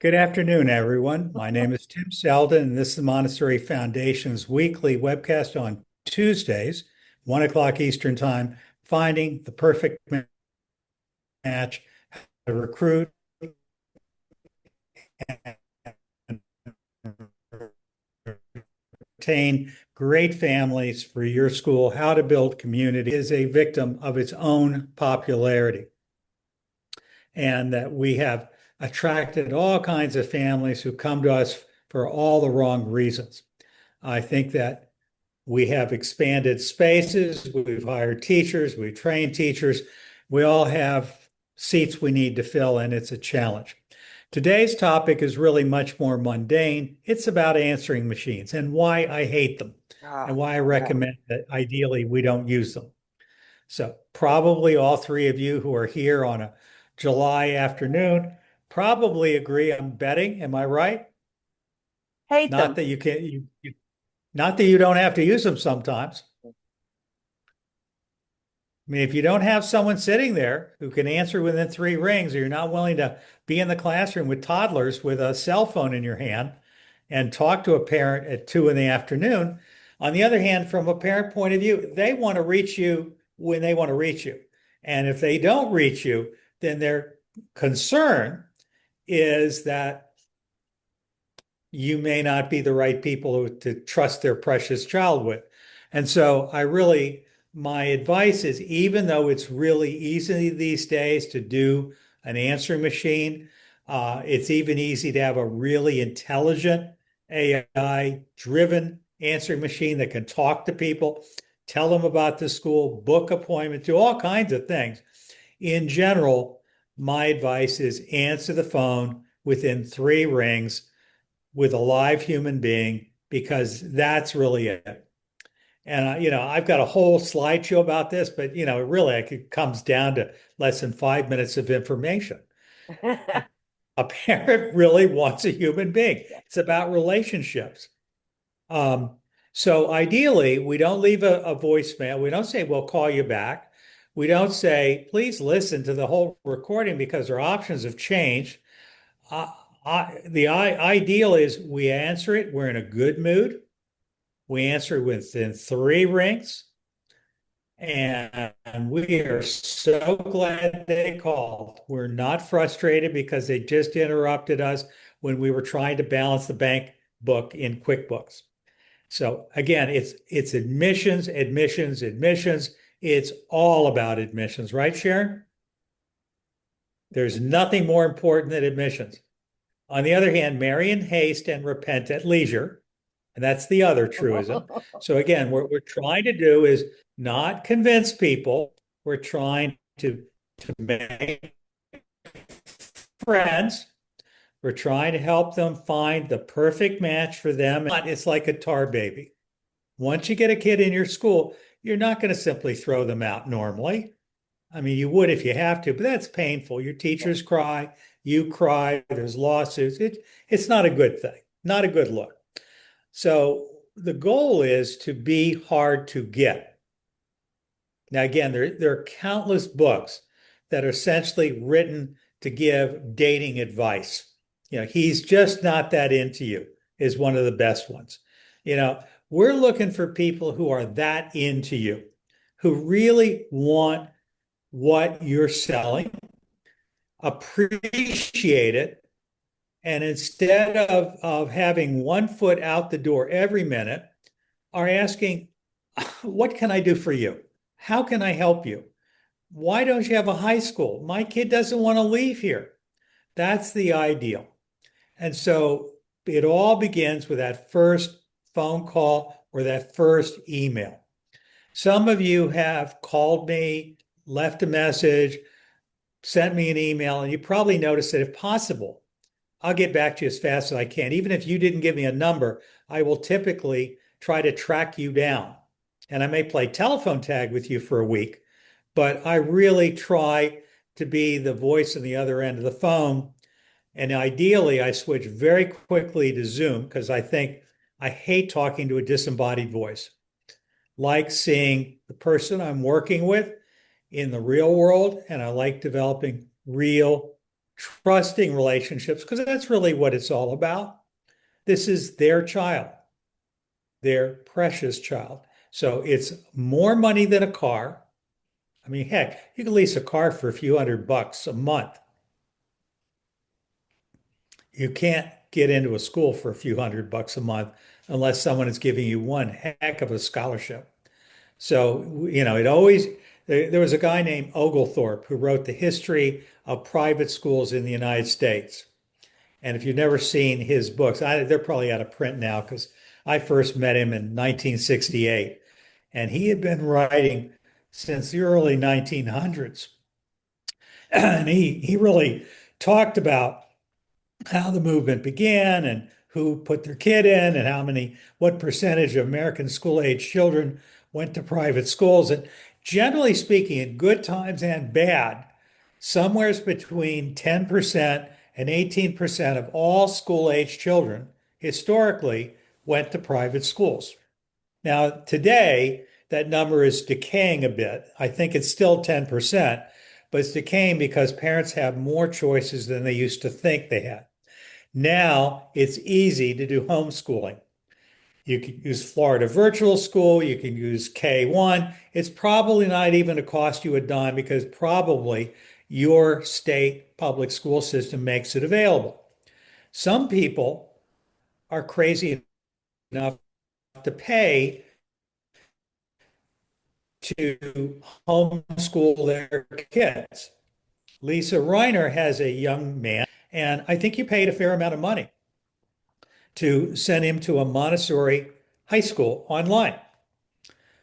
Good afternoon, everyone. My name is Tim Selden, and this is the Montessori Foundation's weekly webcast on Tuesdays, 1 o'clock Eastern Time, Finding the Perfect Match, to recruit and retain great families for your school, how to build community is a victim of its own popularity. And that we have attracted all kinds of families who come to us for all the wrong reasons. I think that we have expanded spaces, we've hired teachers, we've trained teachers, we all have seats we need to fill, and it's a challenge. Today's topic is really much more mundane. It's about answering machines and why I hate them and Ah, why I yeah. recommend that ideally we don't use them. So, probably all three of you who are here on a July afternoon probably agree. I'm betting. Am I right? Hate Not them. that you can, not that you don't have to use them sometimes. I mean, if you don't have someone sitting there who can answer within three rings, or you're not willing to be in the classroom with toddlers with a cell phone in your hand and talk to a parent at 2 in the afternoon. On the other hand, from a parent point of view, they want to reach you when they want to reach you. And if they don't reach you, then their concern is that you may not be the right people to trust their precious child with. And so my advice is, even though it's really easy these days to do an answering machine, it's even easy to have a really intelligent AI driven answering machine that can talk to people, tell them about the school, book appointments, do all kinds of things. In general, my advice is answer the phone within three rings with a live human being, because that's really it. And I've got a whole slideshow about this, but really, it comes down to less than 5 minutes of information. A parent really wants a human being. It's about relationships. Um, so ideally, we don't leave a voicemail. We don't say, we'll call you back. We don't say, please listen to the whole recording because our options have changed. Uh, the ideal is we answer it. We're in a good mood. We answer it within three rings. And we are so glad they called. We're not frustrated because they just interrupted us when we were trying to balance the bank book in QuickBooks. So again, it's admissions, admissions, admissions. It's all about admissions, right, Sharon? There's nothing more important than admissions. On the other hand, marry in haste and repent at leisure. And that's the other truism. So again, what we're trying to do is not convince people. We're trying to make friends. We're trying to help them find the perfect match for them. It's like a tar baby. Once you get a kid in your school, you're not going to simply throw them out normally. I mean, you would if you have to, but that's painful. Your teachers cry, you cry, there's lawsuits. It's not a good thing, not a good look. So the goal is to be hard to get. Now, again, there are countless books that are essentially written to give dating advice. He's just not that into you is one of the best ones. You know, we're looking for people who are that into you, who really want what you're selling, appreciate it, and instead of having one foot out the door every minute, are asking, what can I do for you? How can I help you? Why don't you have a high school? My kid doesn't want to leave here. That's the ideal. And so it all begins with that first phone call or that first email. Some of you have called me, left a message, sent me an email, and you probably noticed that if possible, I'll get back to you as fast as I can. Even if you didn't give me a number, I will typically try to track you down. And I may play telephone tag with you for a week, but I really try to be the voice on the other end of the phone. And ideally, I switch very quickly to Zoom because I hate talking to a disembodied voice. Like seeing the person I'm working with in the real world, and I like developing real trusting relationships, because that's really what it's all about. This is their child, their precious child. So it's more money than a car. I mean, heck, you can lease a car for a few $100 a month. You can't get into a school for a few $100 a month unless someone is giving you one heck of a scholarship. So, it always, there was a guy named Oglethorpe who wrote the history of private schools in the United States. And if you've never seen his books, they're probably out of print now because I first met him in 1968. And he had been writing since the early 1900s. And he really talked about how the movement began and who put their kid in and what percentage of American school age children went to private schools. And generally speaking, in good times and bad, somewhere between 10% and 18% of all school age children historically went to private schools. Now, today, that number is decaying a bit. I think it's still 10%, but it's decaying because parents have more choices than they used to think they had. Now it's easy to do homeschooling. You can use Florida Virtual School, you can use K1. It's probably not even to cost you a dime because probably your state public school system makes it available. Some people are crazy enough to pay to homeschool their kids. Lisa Reiner has a young man, and I think you paid a fair amount of money to send him to a Montessori high school online.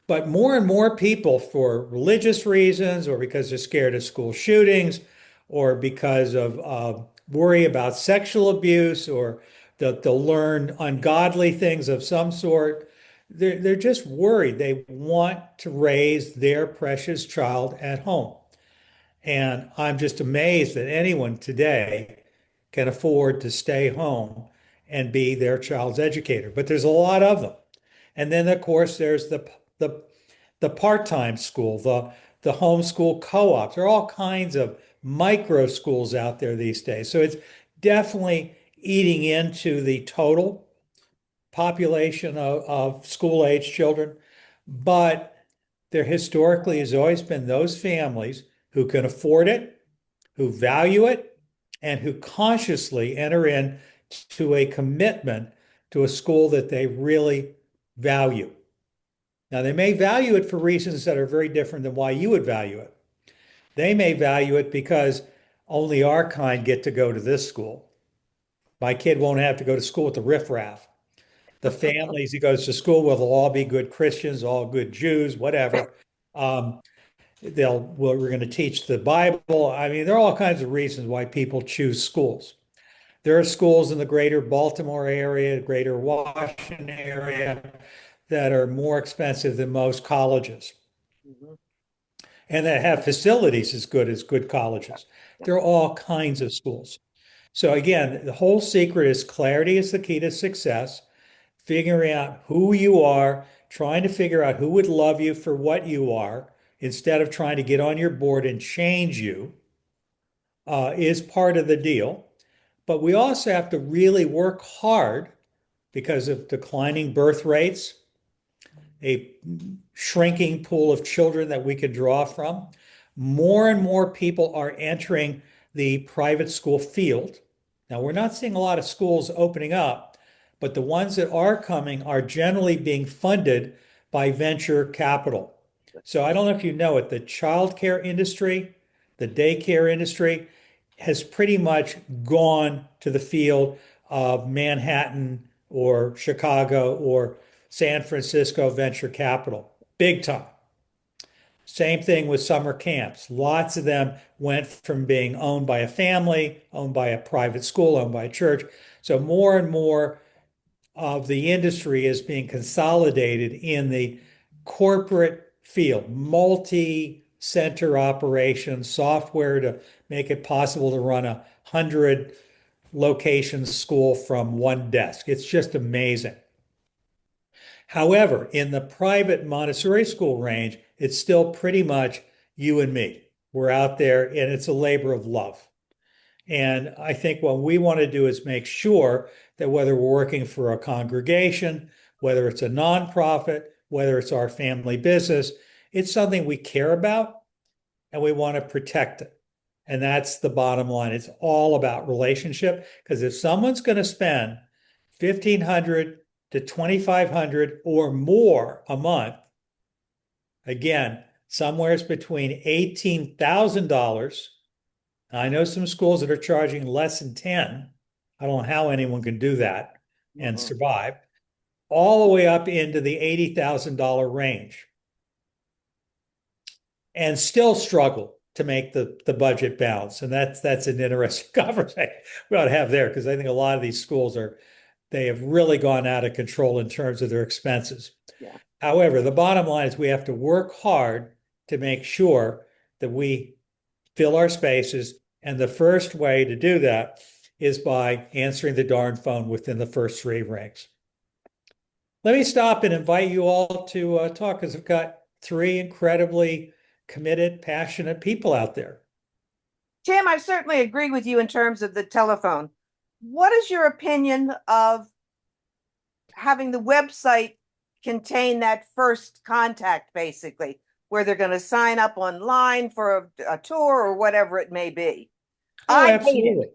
But more and more people, for religious reasons, or because they're scared of school shootings, or because of worry about sexual abuse, or that they'll learn ungodly things of some sort, they're just worried. They want to raise their precious child at home. And I'm just amazed that anyone today can afford to stay home and be their child's educator. But there's a lot of them. And then, of course, there's the the part-time school, the homeschool co-ops. There are all kinds of micro schools out there these days. So it's definitely eating into the total population of school-age children. But there historically has always been those families who can afford it, who value it, and who consciously enter into a commitment to a school that they really value. Now, they may value it for reasons that are very different than why you would value it. They may value it because only our kind get to go to this school. My kid won't have to go to school with the riffraff. The families he goes to school with will all be good Christians, all good Jews, whatever. Um, we're going to teach the Bible. I mean, there are all kinds of reasons why people choose schools. There are schools in the greater Baltimore area, greater Washington area that are more expensive than most colleges Mhm. and that have facilities as good as good colleges. There are all kinds of schools. So again, the whole secret is clarity is the key to success, figuring out who you are, trying to figure out who would love you for what you are instead of trying to get on your board and change you is part of the deal. But we also have to really work hard because of declining birth rates, a shrinking pool of children that we could draw from. More and more people are entering the private school field. Now, we're not seeing a lot of schools opening up, but the ones that are coming are generally being funded by venture capital. So I don't know if you know it, the childcare industry, the daycare industry has pretty much gone to the field of Manhattan or Chicago or San Francisco venture capital, big time. Same thing with summer camps. Lots of them went from being owned by a family, owned by a private school, owned by a church. So more and more of the industry is being consolidated in the corporate field, multi-center operations, software to make it possible to run 100 location school from one desk. It's just amazing. However, in the private Montessori school range, it's still pretty much you and me. We're out there and it's a labor of love. And I think what we want to do is make sure that whether we're working for a congregation, whether it's a nonprofit, whether it's our family business, it's something we care about and we want to protect it. And that's the bottom line. It's all about relationship. Because if someone's going to spend 1,500 to 2,500 or more a month, again, somewhere's between $18,000. I know some schools that are charging less than 10. I don't know how anyone can do that and Mhm. survive, all the way up into the $80,000 range and still struggle to make the budget balance. And that's an interesting conversation we ought to have there because I think a lot of these schools they have really gone out of control in terms of their expenses. Yeah. However, the bottom line is we have to work hard to make sure that we fill our spaces. And the first way to do that is by answering the darn phone within the first three rings. Let me stop and invite you all to talk because I've got three incredibly committed, passionate people out there. Tim, I certainly agree with you in terms of the telephone. What is your opinion of having the website contain that first contact, basically, where they're going to sign up online for a tour or whatever it may be? Oh, I hate it. absolutely.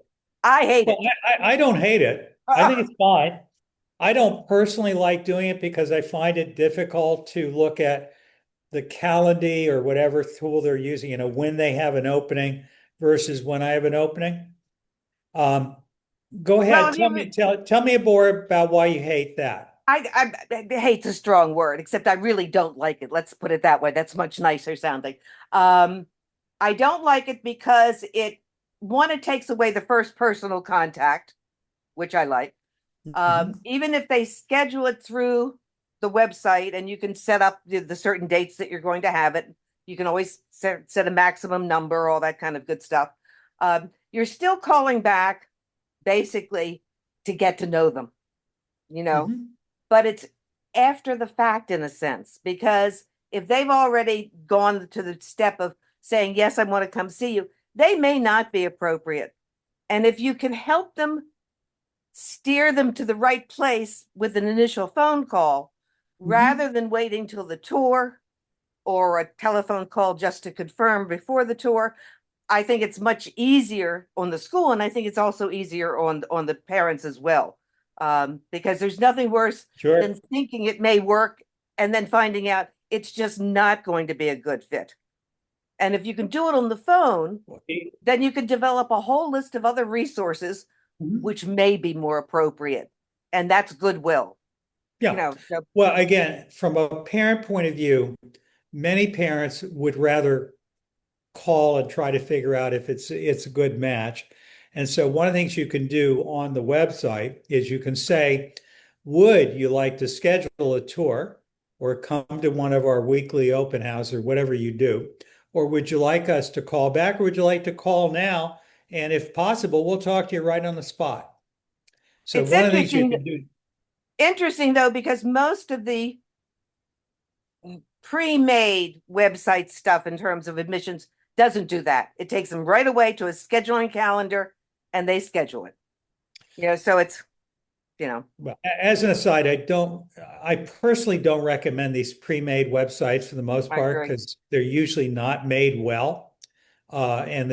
I hate Well, it. I don't hate it. I think it's fine. I don't personally like doing it because I find it difficult to look at the Calendly or whatever tool they're using, when they have an opening versus when I have an opening. Um, Go Well, ahead, if you, tell me more about why you hate that. I hate's a strong word, except I really don't like it. Let's put it that way. That's much nicer sounding. Um, I don't like it because it takes away the first personal contact, which I like. Mhm. Even if they schedule it through the website and you can set up the certain dates that you're going to have it, you can always set a maximum number, all that kind of good stuff. You're still calling back basically to get to know them, you know, Mhm. but it's after the fact in a sense, because if they've already gone to the step of saying, yes, I want to come see you, they may not be appropriate. And if you can help them steer them to the right place with an initial phone call rather Mhm. than waiting till the tour or a telephone call just to confirm before the tour. I think it's much easier on the school, and I think it's also easier on the parents as well, because there's nothing worse than Sure. thinking it may work and then finding out it's just not going to be a good fit. And if you can do it on the phone, then you can develop a whole list of other resources Mhm. which may be more appropriate. And that's goodwill, Yeah. so Well, again, from a parent point of view, many parents would rather call and try to figure out if it's a good match. And so one of the things you can do on the website is you can say, would you like to schedule a tour or come to one of our weekly open houses or whatever you do? Or would you like us to call back or would you like to call now? And if possible, we'll talk to you right on the spot. So it's one of the things you can do. interesting though, because most of the pre-made website stuff in terms of admissions doesn't do that. It takes them right away to a scheduling calendar and they schedule it. So it's, you know, Well, as an aside, I personally don't recommend these pre-made websites for the most I part agree. because they're usually not made well. And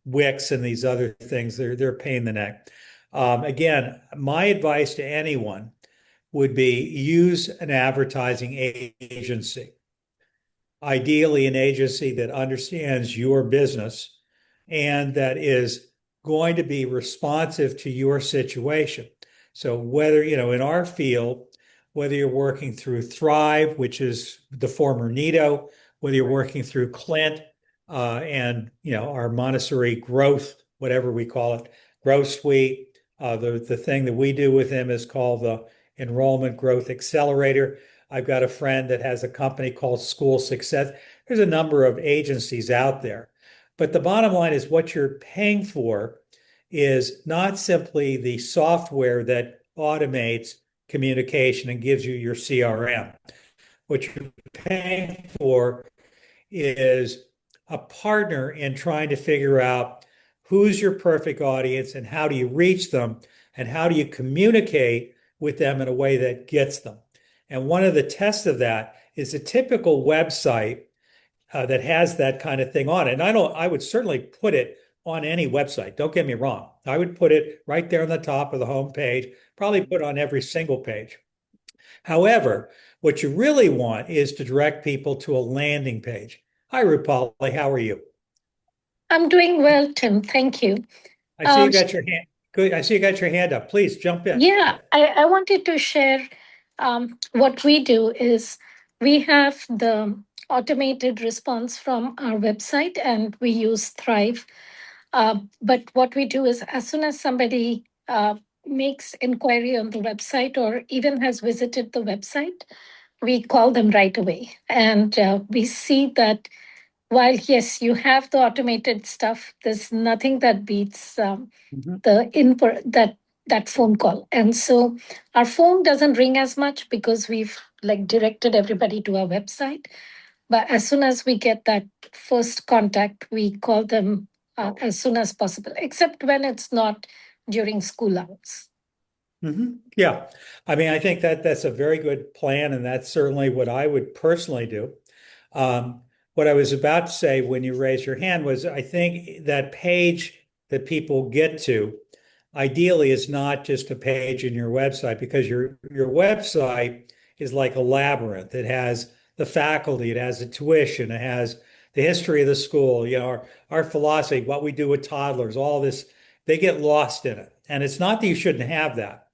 Wix and these other things, they're a pain in the neck. Again, my advice to anyone would be use an advertising agency, ideally an agency that understands your business and that is going to be responsive to your situation. So whether, in our field, whether you're working through Thrive, which is the former Nido, whether you're Right. working through Clint, and our Montessori growth, whatever we call it, growth suite. The thing that we do with them is called the Enrollment Growth Accelerator. I've got a friend that has a company called School Success. There's a number of agencies out there. But the bottom line is what you're paying for is not simply the software that automates communication and gives you your CRM. What you're paying for is a partner in trying to figure out who's your perfect audience and how do you reach them and how do you communicate with them in a way that gets them. And one of the tests of that is a typical website that has that kind of thing on it. And I would certainly put it on any website. Don't get me wrong. I would put it right there on the top of the home page, probably put on every single page. However, what you really want is to direct people to a landing page. Hi, Rupali, how are you? I'm doing well, Tim. Thank you. I see you Um, got your hand. Good. I see you got your hand up. Please jump in. yeah, I wanted to share what we do is we have the automated response from our website and we use Thrive. But what we do is as soon as somebody makes inquiry on the website or even has visited the website, we call them right away. And we see that while, yes, you have the automated stuff, there's nothing that beats Mhm. the input that phone call. And so our phone doesn't ring as much because we've like directed everybody to our website. But as soon as we get that first contact, we call them as soon as possible, except when it's not during school hours. Yeah. I mean, I think that that's a very good plan, and that's certainly what I would personally do. What I was about to say when you raised your hand was I think that page that people get to ideally is not just a page in your website because your website is like a labyrinth. It has the faculty, it has the tuition, it has the history of the school, our philosophy, what we do with toddlers, all this, they get lost in it. And it's not that you shouldn't have that.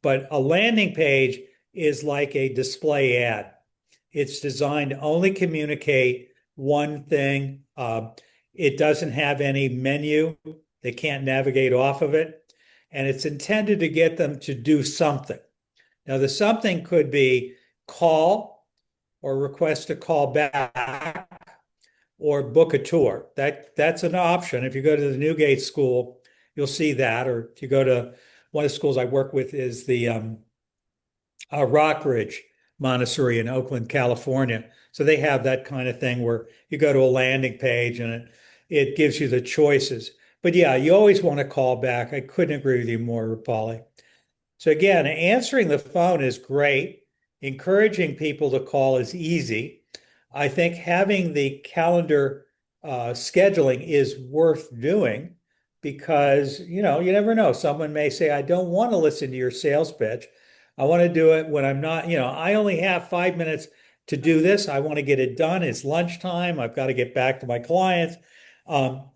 But a landing page is like a display ad. It's designed to only communicate one thing. It doesn't have any menu. They can't navigate off of it. And it's intended to get them to do something. Now, the something could be call or request a call back or book a tour. That's an option. If you go to the Newgate School, you'll see that. Or if you go to one of the schools I work with is the Rockridge Montessori in Oakland, California. So they have that kind of thing where you go to a landing page and it gives you the choices. But yeah, you always want to call back. I couldn't agree with you more, Rupali. So again, answering the phone is great. Encouraging people to call is easy. I think having the calendar scheduling is worth doing because, you never know. Someone may say, I don't want to listen to your sales pitch. I want to do it when I'm not, I only have 5 minutes to do this. I want to get it done. It's lunchtime. I've got to get back to my clients.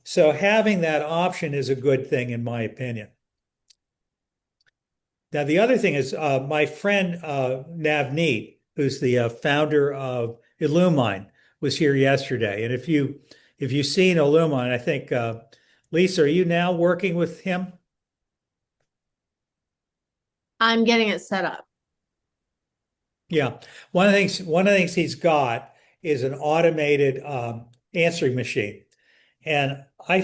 So having that option is a good thing, in my opinion. Now, the other thing is my friend Navneet, who's the founder of Illumine, was here yesterday. And if you've seen Illumine, I think Lisa, are you now working with him? I'm getting it set up. Yeah. One of the things he's got is an automated answering machine. And I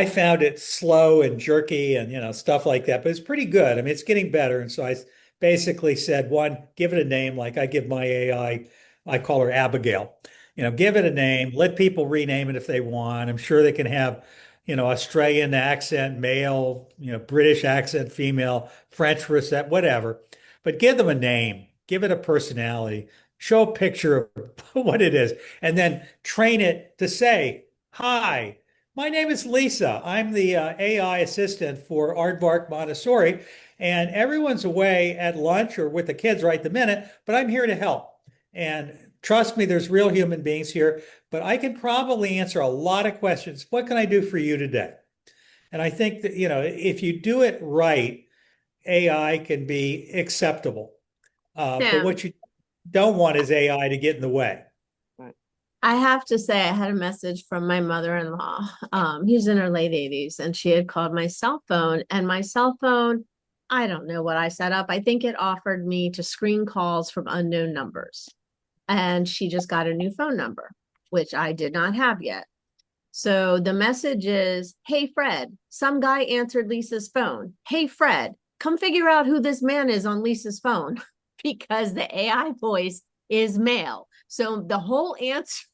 found it slow and jerky and stuff like that, but it's pretty good. I mean, it's getting better. And so I basically said, one, give it a name like I give my AI. I call her Abigail. Give it a name. Let people rename it if they want. I'm sure they can have, Australian accent, male, British accent, female, French accent, whatever. But give them a name. Give it a personality. Show a picture of what it is, and then train it to say, "Hi. My name is Lisa. I'm the AI assistant for Aardvark Montessori, and everyone's away at lunch or with the kids right the minute, but I'm here to help. And trust me, there's real human beings here, but I can probably answer a lot of questions. What can I do for you today?" And I think that, if you do it right, AI can be acceptable. But Tim, what you don't want is AI to get in the way. I have to say, I had a message from my mother-in-law. He's in her late 80s, and she had called my cell phone. And my cell phone, I don't know what I set up. I think it offered me to screen calls from unknown numbers. And she just got a new phone number, which I did not have yet. So the message is, hey, Fred, some guy answered Lisa's phone. Hey, Fred, come figure out who this man is on Lisa's phone because the AI voice is male. So the whole answer,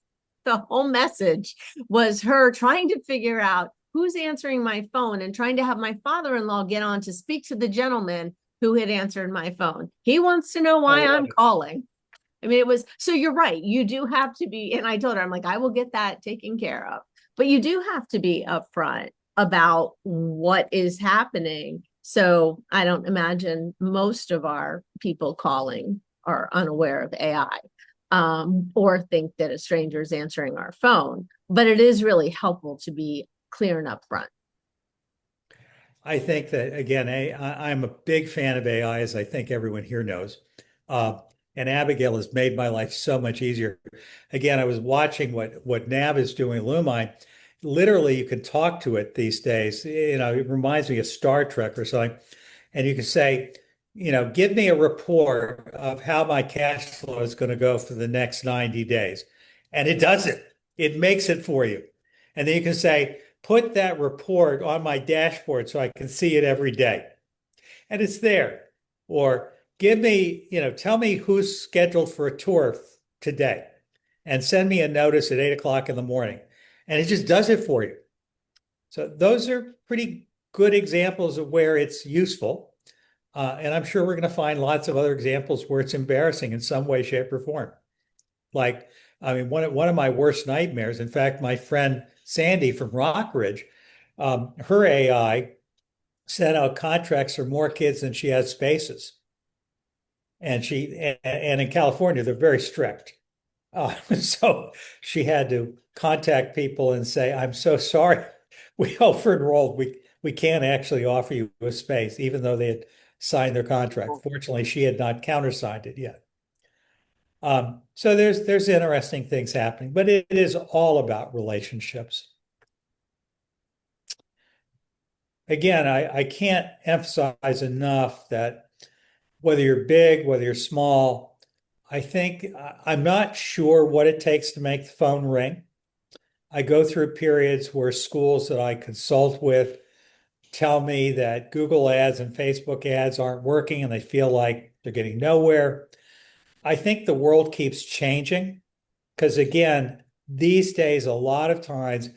the whole message was her trying to figure out who's answering my phone, and trying to have my father-in-law get on to speak to the gentleman who had answered my phone. He wants to know why I'm calling. I mean, it was, so you're right. You do have to be, and I told her, I'm like, I will get that taken care of. But you do have to be upfront about what is happening. So I don't imagine most of our people calling are unaware of AI, or think that a stranger is answering our phone. But it is really helpful to be clear and upfront. I think that again, I'm a big fan of AI, as I think everyone here knows. Uh, and Abigail has made my life so much easier. Again, I was watching what Nav is doing, Lumine. Literally, you can talk to it these days. You know, it reminds me of Star Trek or something. And you can say, you know, give me a report of how my cash flow is going to go for the next 90 days. And it does it. It makes it for you. And then you can say, put that report on my dashboard so I can see it every day. And it's there. Or give me, you know, tell me who's scheduled for a tour today and send me a notice at 8 o'clock in the morning. And it just does it for you. So those are pretty good examples of where it's useful. And I'm sure we're going to find lots of other examples where it's embarrassing in some way, shape, or form. Like, I mean, one of my worst nightmares, in fact, my friend Sandy from Rockridge, her AI sent out contracts for more kids than she had spaces. And in California, they're very strict. So she had to contact people and say, I'm so sorry. We over-enrolled. We can't actually offer you a space, even though they had signed their contract. Fortunately, she had not countersigned it yet. So there's interesting things happening, but it is all about relationships. Again, I can't emphasize enough that whether you're big, whether you're small, I think I'm not sure what it takes to make the phone ring. I go through periods where schools that I consult with tell me that Google ads and Facebook ads aren't working and they feel like they're getting nowhere. I think the world keeps changing because, again, these days, a lot of times,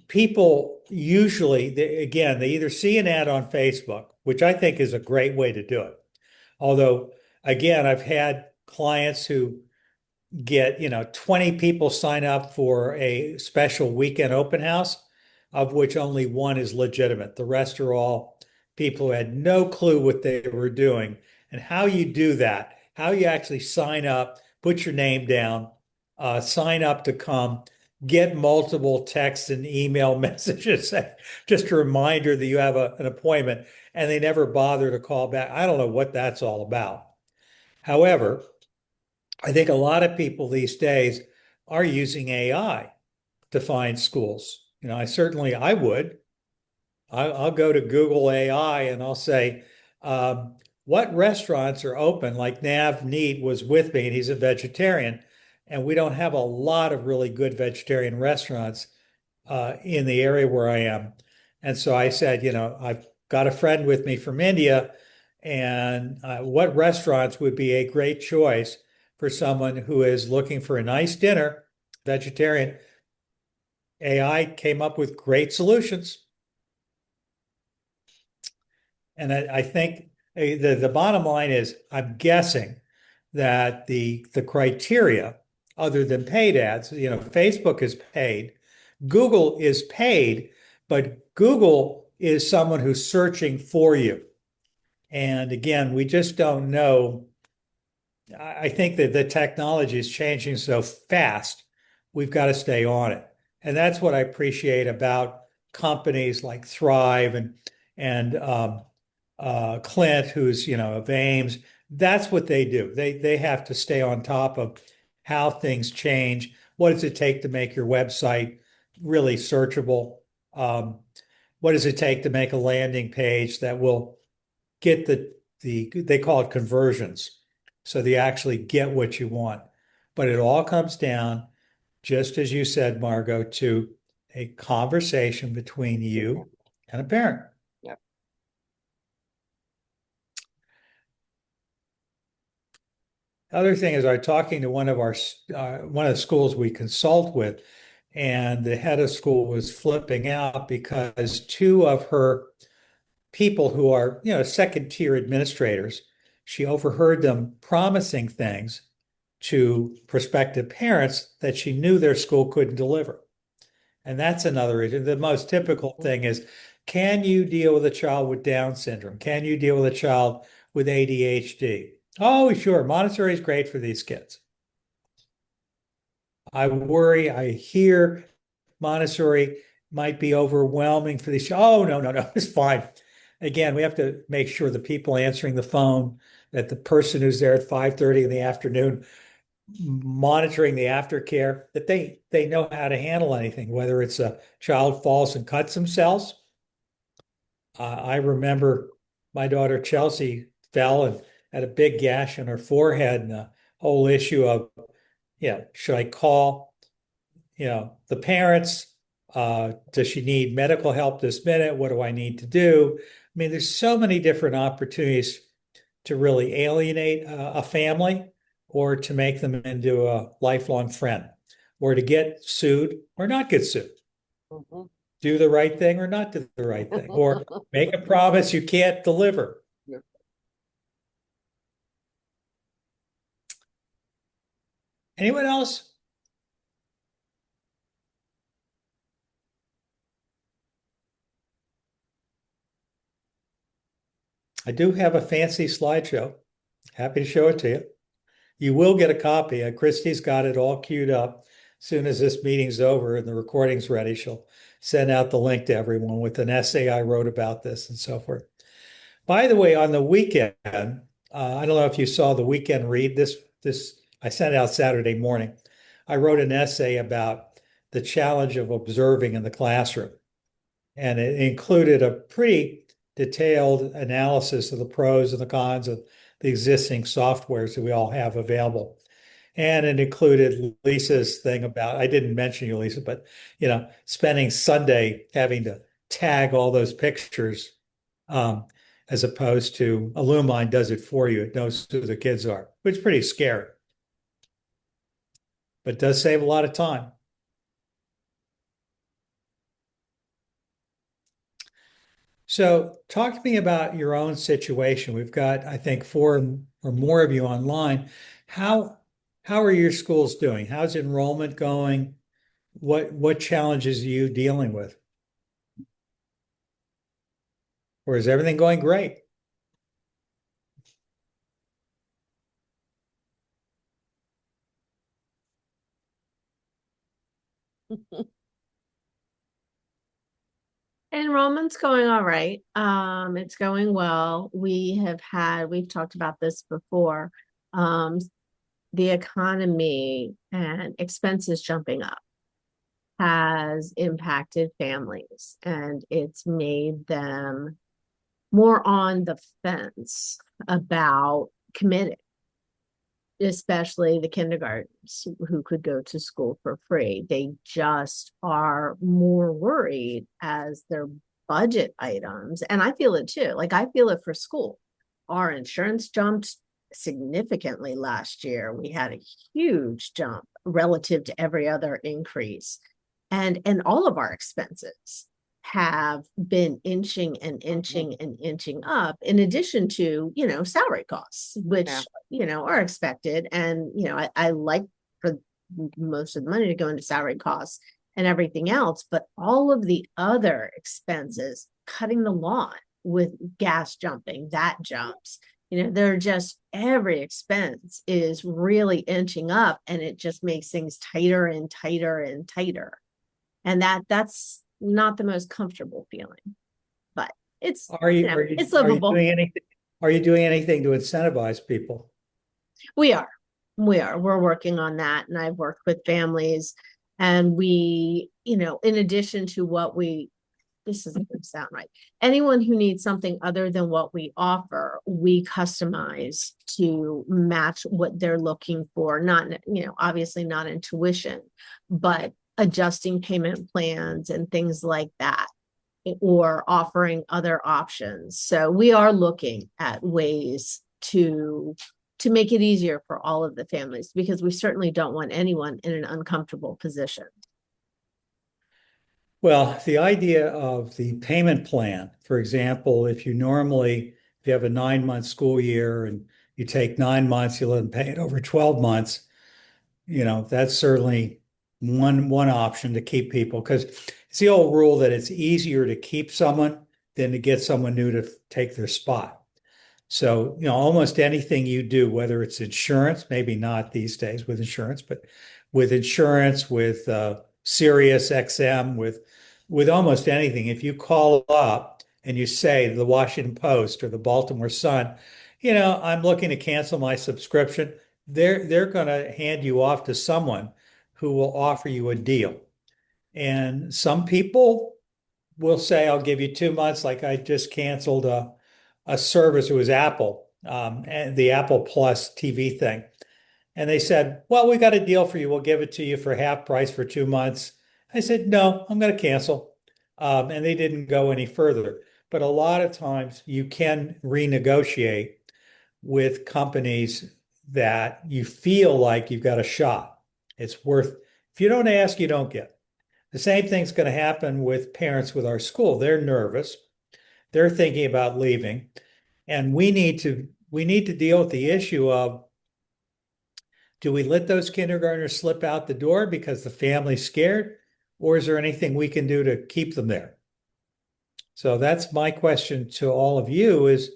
people usually, they either see an ad on Facebook, which I think is a great way to do it. Although, again, I've had clients who get, 20 people sign up for a special weekend open house, of which only one is legitimate. The rest are all people who had no clue what they were doing. And how you do that, how you actually sign up, put your name down, sign up to come, get multiple text and email messages, just a reminder that you have an appointment, and they never bother to call back. I don't know what that's all about. However, I think a lot of people these days are using AI to find schools. I would. I'll go to Google AI and I'll say, what restaurants are open? Like Nav Need was with me and he's a vegetarian. And we don't have a lot of really good vegetarian restaurants in the area where I am. And so I said, I've got a friend with me from India, and what restaurants would be a great choice for someone who is looking for a nice dinner, vegetarian? AI came up with great solutions. And I think the bottom line is, I'm guessing that the criteria, other than paid ads, Facebook is paid, Google is paid, but Google is someone who's searching for you. And again, we just don't know. I think that the technology is changing so fast, we've got to stay on it. And that's what I appreciate about companies like Thrive and Clint, who's of Ames. That's what they do. They have to stay on top of how things change. What does it take to make your website really searchable? What does it take to make a landing page that will get they call it conversions, so they actually get what you want? But it all comes down, just as you said, Margot, to a conversation between you and a parent. Yep. Other thing is, I'm talking to one of the schools we consult with, and the head of school was flipping out because two of her people who are, second tier administrators, she overheard them promising things to prospective parents that she knew their school couldn't deliver. And that's another issue. The most typical thing is, can you deal with a child with Down syndrome? Can you deal with a child with ADHD? Oh, sure. Montessori is great for these kids. I hear Montessori might be overwhelming for these. Oh, no, no, no, it's fine. Again, we have to make sure the people answering the phone, that the person who's there at 5:30 in the afternoon monitoring the aftercare, that they know how to handle anything, whether it's a child falls and cuts themselves. I remember my daughter Chelsea fell and had a big gash on her forehead, and the whole issue of, should I call, the parents? Does she need medical help this minute? What do I need to do? I mean, there's so many different opportunities to really alienate a family, or to make them into a lifelong friend, or to get sued or not get sued. Mm-hmm. Do the right thing or not do the right thing, or make a promise you can't deliver. Yeah. Anyone else? I do have a fancy slideshow. Happy to show it to you. You will get a copy. Christy's got it all queued up. As soon as this meeting's over and the recording's ready, she'll send out the link to everyone with an essay I wrote about this and so forth. By the way, on the weekend, I don't know if you saw the weekend read. This I sent out Saturday morning. I wrote an essay about the challenge of observing in the classroom, and it included a pretty detailed analysis of the pros and the cons of the existing softwares that we all have available. And it included Lisa's thing about, I didn't mention you, Lisa, but spending Sunday having to tag all those pictures, as opposed to Illumine does it for you. It knows who the kids are, which is pretty scary, but does save a lot of time. So talk to me about your own situation. We've got, I think, four or more of you online. How are your schools doing? How's enrollment going? What challenges are you dealing with? Or is everything going great? Enrollment's going all right. It's going well. We've talked about this before. The economy and expenses jumping up has impacted families, and it's made them more on the fence about committing, especially the kindergartens who could go to school for free. They just are more worried as their budget items. And I feel it too. Like, I feel it for school. Our insurance jumped significantly last year. We had a huge jump relative to every other increase. And all of our expenses have been inching and inching and inching up, in addition to, salary costs, which, are expected. And, I like for most of the money to go into salary costs and everything else, but all of the other expenses, cutting the lawn with gas jumping, that jumps, they're just, every expense is really inching up, and it just makes things tighter and tighter and tighter. And that's not the most comfortable feeling, but it's it's livable. Are you doing anything to incentivize people? We're working on that, and I've worked with families, and we, in addition to this isn't going to sound right. Anyone who needs something other than what we offer, we customize to match what they're looking for. Not, obviously not in tuition, but adjusting payment plans and things like that, or offering other options. So we are looking at ways to make it easier for all of the families, because we certainly don't want anyone in an uncomfortable position. Well, the idea of the payment plan, for example, if you have a 9 month school year and you take 9 months, you let them pay it over 12 months, that's certainly one option to keep people because it's the old rule that it's easier to keep someone than to get someone new to take their spot. So, almost anything you do, whether it's insurance, maybe not these days with insurance, but with insurance, with Sirius XM, with almost anything, if you call up and you say the Washington Post or the Baltimore Sun, I'm looking to cancel my subscription, they're going to hand you off to someone who will offer you a deal. And some people will say, I'll give you 2 months. Like I just canceled a service. It was Apple, and the Apple Plus TV thing. And they said, well, we got a deal for you. We'll give it to you for half price for 2 months. I said, no, I'm going to cancel. And they didn't go any further. But a lot of times you can renegotiate with companies that you feel like you've got a shot. It's worth, if you don't ask, you don't get. The same thing's going to happen with parents with our school. They're nervous. They're thinking about leaving. And we need to deal with the issue of, do we let those kindergartners slip out the door because the family's scared? Or is there anything we can do to keep them there? So that's my question to all of you is,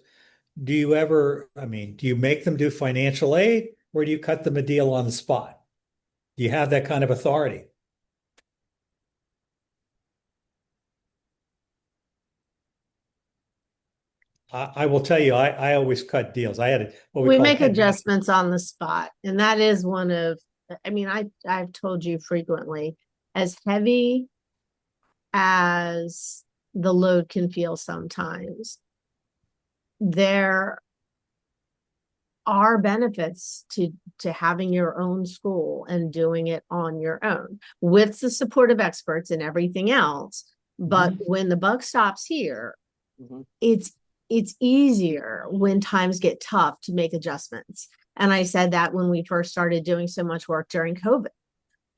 do you make them do financial aid or do you cut them a deal on the spot? Do you have that kind of authority? I will tell you, I always cut deals. I had what we We call make head. adjustments on the spot. And that is one of, I mean, I've told you frequently, as heavy as the load can feel sometimes, there are benefits to having your own school and doing it on your own with the support of experts and everything else. But when the buck stops here, Mhm. it's easier when times get tough to make adjustments. And I said that when we first started doing so much work during COVID.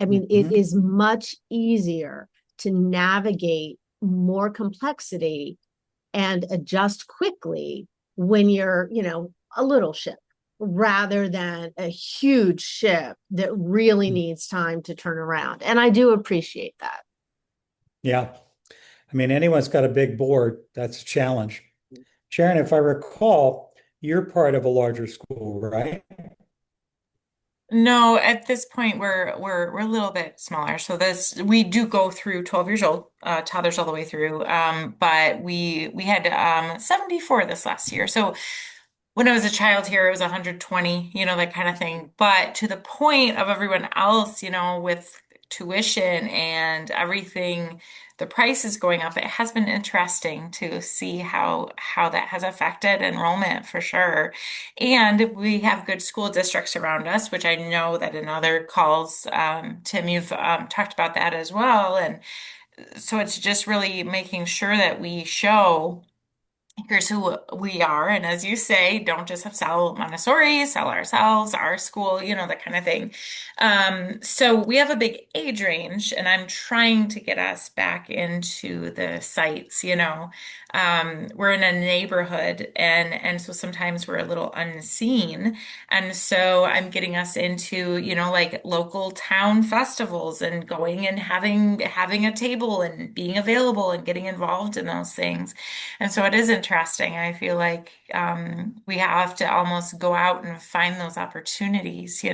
I mean, it Mhm. is much easier to navigate more complexity and adjust quickly when you're, a little ship rather than a huge ship that really needs time to turn around. And I do appreciate that. Yeah. I mean, anyone's got a big board. That's a challenge. Sharon, if I recall, you're part of a larger school, right? No, at this point we're a little bit smaller. So this we do go through 12 years old, toddlers all the way through. But we had 74 this last year. So when I was a child here, it was 120, that kind of thing. But to the point of everyone else, with tuition and everything, the price is going up. It has been interesting to see how that has affected enrollment for sure. And we have good school districts around us, which I know that in other calls, Tim, you've talked about that as well. And so it's just really making sure that we show here's who we are. And as you say, don't just have sell Montessori, sell ourselves, our school, that kind of thing. So we have a big age range, and I'm trying to get us back into the sites, we're in a neighborhood and so sometimes we're a little unseen. And so I'm getting us into, like local town festivals and going and having a table and being available and getting involved in those things. And so it is interesting. I feel like we have to almost go out and find those opportunities,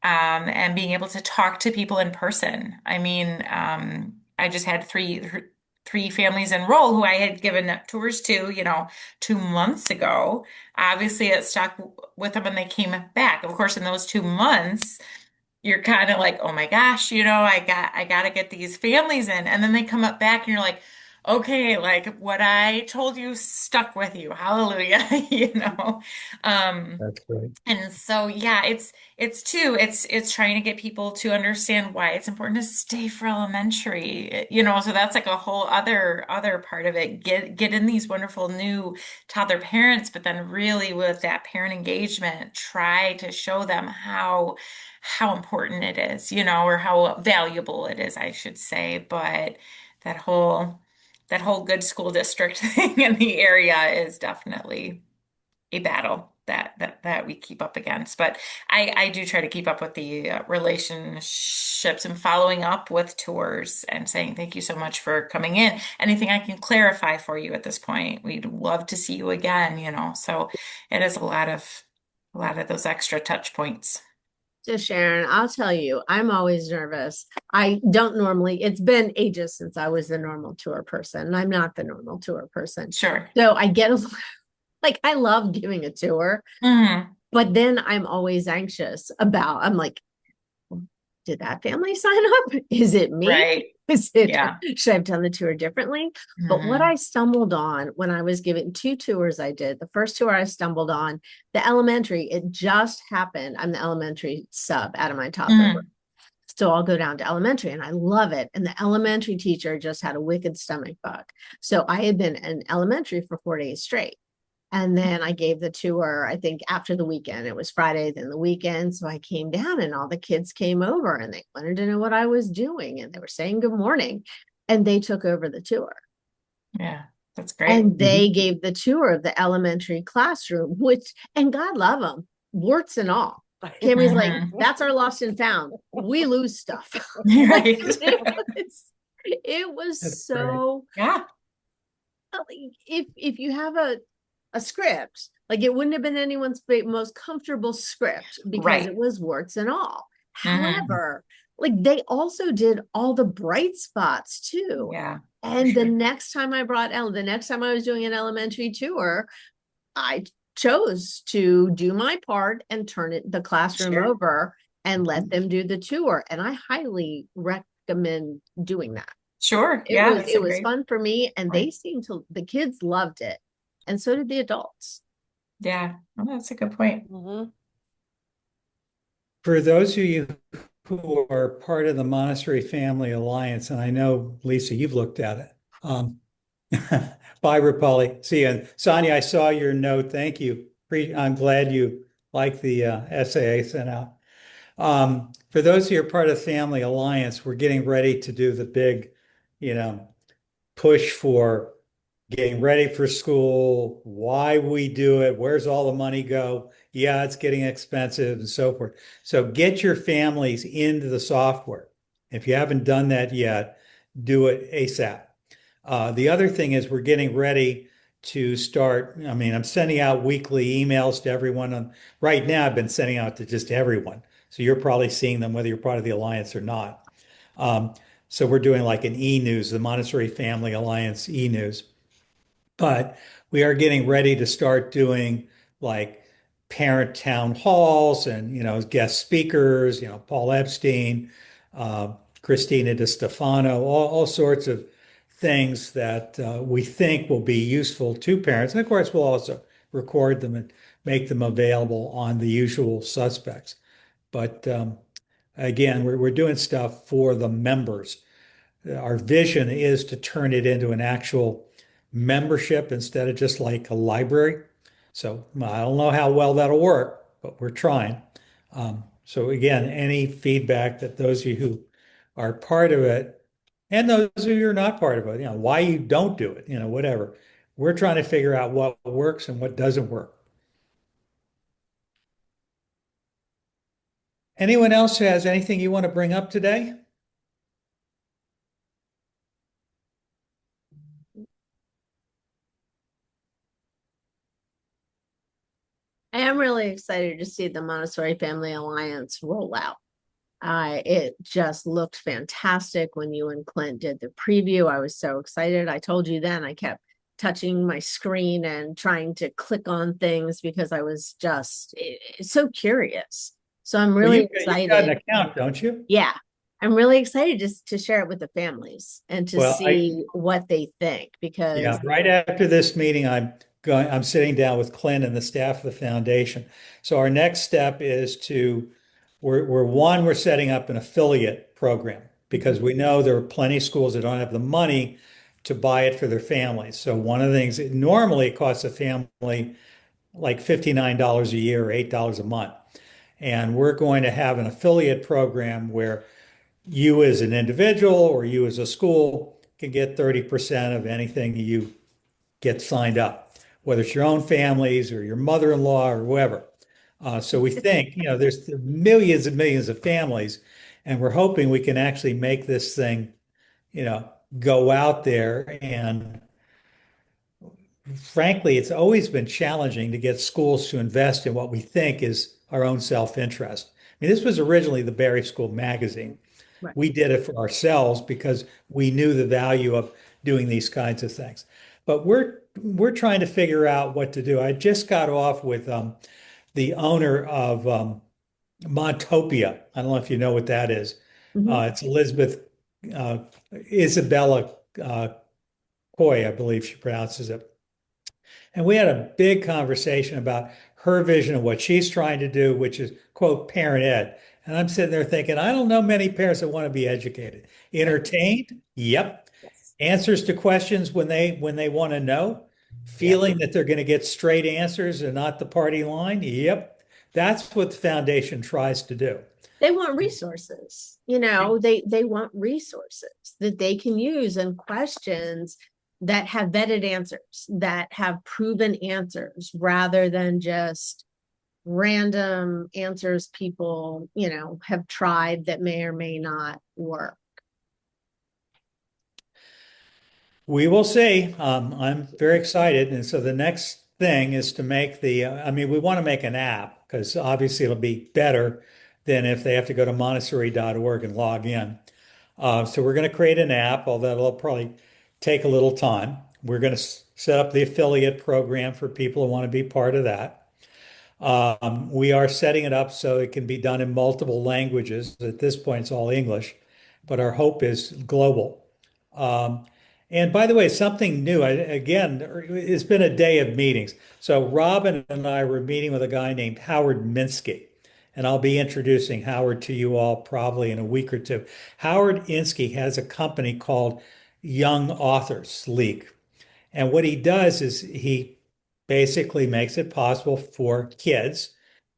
and being able to talk to people in person. I mean, I just had three families enroll who I had given tours to, 2 months ago. Obviously, it stuck with them when they came back. Of course, in those 2 months, you're kind of like, oh my gosh, I got to get these families in. And then they come up back and you're like, okay, like what I told you stuck with you. Hallelujah, Um, That's great. and so yeah, it's trying to get people to understand why it's important to stay for elementary, so that's like a whole other part of it. Get in these wonderful new toddler parents, but then really with that parent engagement, try to show them how important it is, or how valuable it is, I should say. But that whole good school district thing in the area is definitely a battle that we keep up against. But I do try to keep up with the relationships and following up with tours and saying thank you so much for coming in. Anything I can clarify for you at this point, we'd love to see you again, you know. So it is a lot of those extra touch points. So Sharon, I'll tell you, I'm always nervous. I don't normally, it's been ages since I was the normal tour person, and I'm not the normal tour person. Sure. So I get a, like, I love giving a tour, Hmm. but then I'm always anxious about, I'm like, did that family sign up? Is it me? Right. Is it, Yeah. should I have done the tour differently? But what Hmm. I stumbled on when I was giving two tours I did, the first tour I stumbled on, the elementary, it just happened. I'm the elementary sub out of my toddler group. Hmm. So I'll go down to elementary and I love it. And the elementary teacher just had a wicked stomach bug. So I had been in elementary for 4 days straight. And then I gave the tour, I think after the weekend, it was Friday, then the weekend. So I came down and all the kids came over and they wanted to know what I was doing. And they were saying good morning. And they took over the tour. Yeah. That's great. And they Mhm. gave the tour of the elementary classroom, which, and God love them, warts and all. Cammy's like, Hmm. that's our lost and found. We lose stuff. Like Right. it That's was great. so Yeah. like, if you have a script, like it wouldn't have been anyone's most comfortable script because Right. it was warts and all. Hmm. However, like they also did all the bright spots too. Yeah, for And sure. the next time I was doing an elementary tour, I chose to do my part and turn the classroom Sure. over and let Mhm. them do the tour. And I highly recommend doing that. Sure. It Yeah, was that's it a was great fun for me, and point. the kids loved it, and so did the adults. Yeah, well, that's a good point. Mhm. For those of you who are part of the Monastery Family Alliance, and I know, Lisa, you've looked at it. Bye, Rapali. See you. And Sonia, I saw your note. Thank you. I'm glad you liked the essay I sent out. For those who are part of Family Alliance, we're getting ready to do the big, you know, push for getting ready for school, why we do it, where's all the money go? Yeah, it's getting expensive and so forth. So get your families into the software. If you haven't done that yet, do it ASAP. The other thing is we're getting ready to start. I mean, I'm sending out weekly emails to everyone. Right now, I've been sending out to just everyone. So you're probably seeing them whether you're part of the alliance or not. Um, so we're doing like an e-news, the Montessori Family Alliance e-news. But we are getting ready to start doing like parent town halls and, guest speakers, Paul Epstein, uh, Christina DiStefano, all sorts of things that we think will be useful to parents. And of course, we'll also record them and make them available on the usual suspects. But again, we're doing stuff for the members. Our vision is to turn it into an actual membership instead of just like a library. So I don't know how well that'll work, but we're trying. So again, any feedback that those of you who are part of it and those of you who are not part of it, why you don't do it, whatever. We're trying to figure out what works and what doesn't work. Anyone else who has anything you want to bring up today? I am really excited to see the Montessori Family Alliance roll out. It just looked fantastic when you and Clint did the preview. I was so excited. I told you then I kept touching my screen and trying to click on things because I was just so curious. So I'm Well, really you've got an excited. account, don't you? Yeah, I'm really excited to share it with the families and to Well, see what they think yeah, because right after this meeting, I'm sitting down with Clint and the staff of the foundation. So our next step is we're setting up an affiliate program because we know there are plenty of schools that don't have the money to buy it for their families. So one of the things, normally it costs a family like $59 a year or $8 a month. And we're going to have an affiliate program where you as an individual or you as a school can get 30% of anything you get signed up, whether it's your own families or your mother-in-law or whoever. So we think, there's millions and millions of families, and we're hoping we can actually make this thing, go out there. And frankly, it's always been challenging to get schools to invest in what we think is our own self-interest. I mean, this was originally the Barry School magazine. Right. We did it for ourselves because we knew the value of doing these kinds of things. But we're trying to figure out what to do. I just got off with the owner of Montopia. I don't know if you know what that is. Mhm. It's Elizabeth Isabella Coy, I believe she pronounces it. And we had a big conversation about her vision of what she's trying to do, which is, quote, parent ed. And I'm sitting there thinking, I don't know many parents that want to be educated. Entertained? Yep. Yes. Answers to questions when they want to know. Yep. Feeling that they're going to get straight answers and not the party line? Yep. That's what the foundation tries to do. They want resources, they want resources that they can use and questions that have vetted answers, that have proven answers, rather than just random answers people, have tried that may or may not work. We will see. I'm very excited. And so the next thing is to make we want to make an app because obviously it'll be better than if they have to go to Montessori.org and log in. So we're going to create an app, although it'll probably take a little time. We're going to set up the affiliate program for people who want to be part of that. We are setting it up so it can be done in multiple languages. At this point, it's all English, but our hope is global. Um, and by the way, something new, again, it's been a day of meetings. So Robin and I were meeting with a guy named Howard Minsky, and I'll be introducing Howard to you all probably in a week or two. Howard Minsky has a company called Young Authors League. And what he does is he basically makes it possible for kids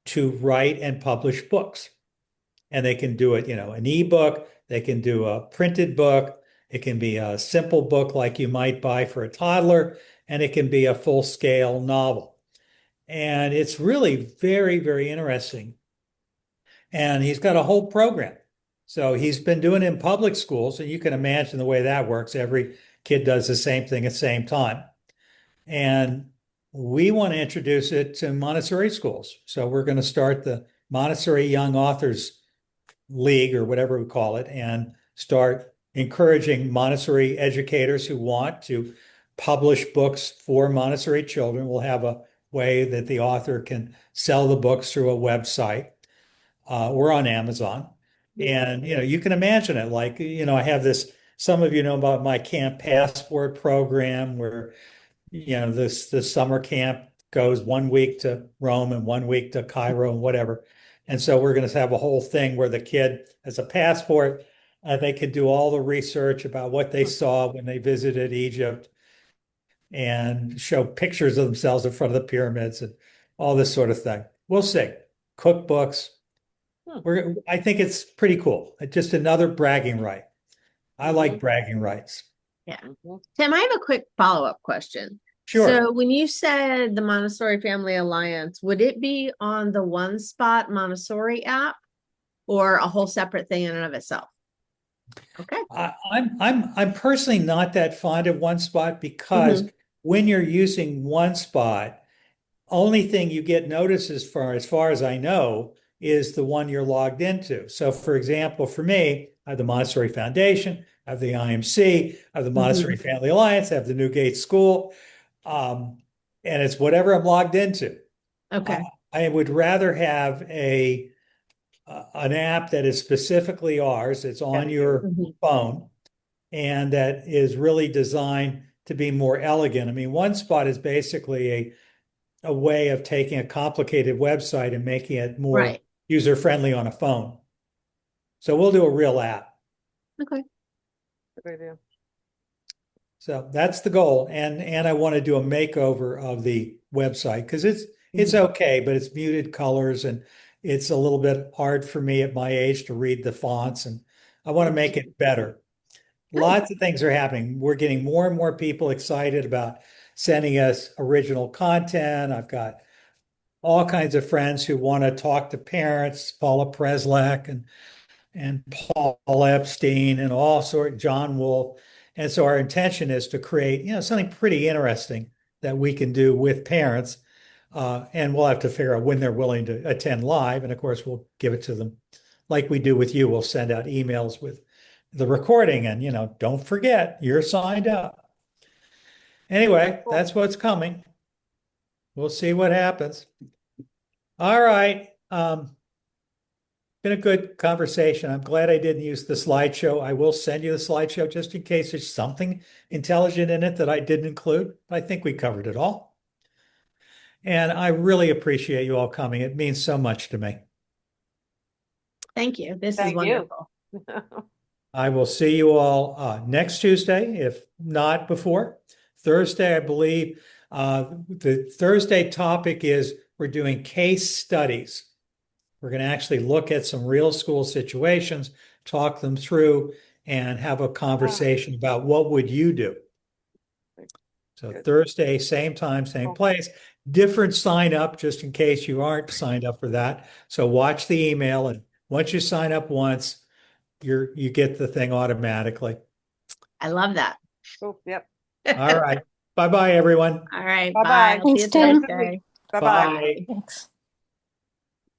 to write and publish books. And they can do it, an ebook, they can do a printed book, it can be a simple book like you might buy for a toddler, and it can be a full-scale novel. And it's really very, very interesting. And he's got a whole program. So he's been doing it in public schools, and you can imagine the way that works. Every kid does the same thing at the same time. And we want to introduce it to Montessori schools. So we're going to start the Montessori Young Authors League or whatever we call it and start encouraging Montessori educators who want to publish books for Montessori children. We'll have a way that the author can sell the books through a website or on Amazon. And, you can imagine it like, I have this, some of you know about my Camp Passport program where this summer camp goes 1 week to Rome and 1 week to Cairo and whatever. And so we're going to have a whole thing where the kid has a passport. They could do all the research about what they saw when they visited Egypt and show pictures of themselves in front of the pyramids and all this sort of thing. We'll see. Cookbooks. I think it's pretty cool. Just another bragging right. I like bragging rights. Yeah. Tim, I have a quick follow-up question. Sure. So when you said the Montessori Family Alliance, would it be on the One Spot Montessori app or a whole separate thing in and of itself? Okay. I'm personally not that fond of One Spot because when you're using One Spot, only thing you get notices for, as far as I know, is the one you're logged into. So for example, for me, I have the Montessori Foundation, I have the IMC, I have the Montessori Family Alliance, I have the Newgate School, and it's whatever I'm logged into. Okay. I would rather have an app that is specifically ours, it's on your phone, and that is really designed to be more elegant. I mean, One Spot is basically a way of taking a complicated website and making it more user-friendly on a phone. So we'll do a real app. Okay. Good idea. So that's the goal. And I want to do a makeover of the website because it's okay, but it's muted colors and it's a little bit hard for me at my age to read the fonts, and I want to make it better. Lots of things are happening. We're getting more and more people excited about sending us original content. I've got all kinds of friends who want to talk to parents, Paula Preslak and Paul Epstein and all sort, John Wolfe. And so our intention is to create, something pretty interesting that we can do with parents. And we'll have to figure out when they're willing to attend live. And of course, we'll give it to them like we do with you. We'll send out emails with the recording and, don't forget, you're signed up. Anyway, that's what's coming. We'll see what happens. All right. Been a good conversation. I'm glad I didn't use the slideshow. I will send you the slideshow just in case there's something intelligent in it that I didn't include. I think we covered it all. And I really appreciate you all coming. It means so much to me. Thank you. This is Thank you. wonderful. I will see you all next Tuesday, if not before. Thursday, I believe. The Thursday topic is we're doing case studies. We're going to actually look at some real school situations, talk them through, and have a conversation about what would you do. So Good. Thursday, same time, same place, different sign up just in case you aren't signed up for that. So watch the email, and once you sign up once, you get the thing automatically. I love that. Cool. Yep. All right. Bye-bye, everyone. All right. Bye-bye. Bye. I'll see Thanks, you Tim. Thursday. Bye-bye. Bye. Thanks.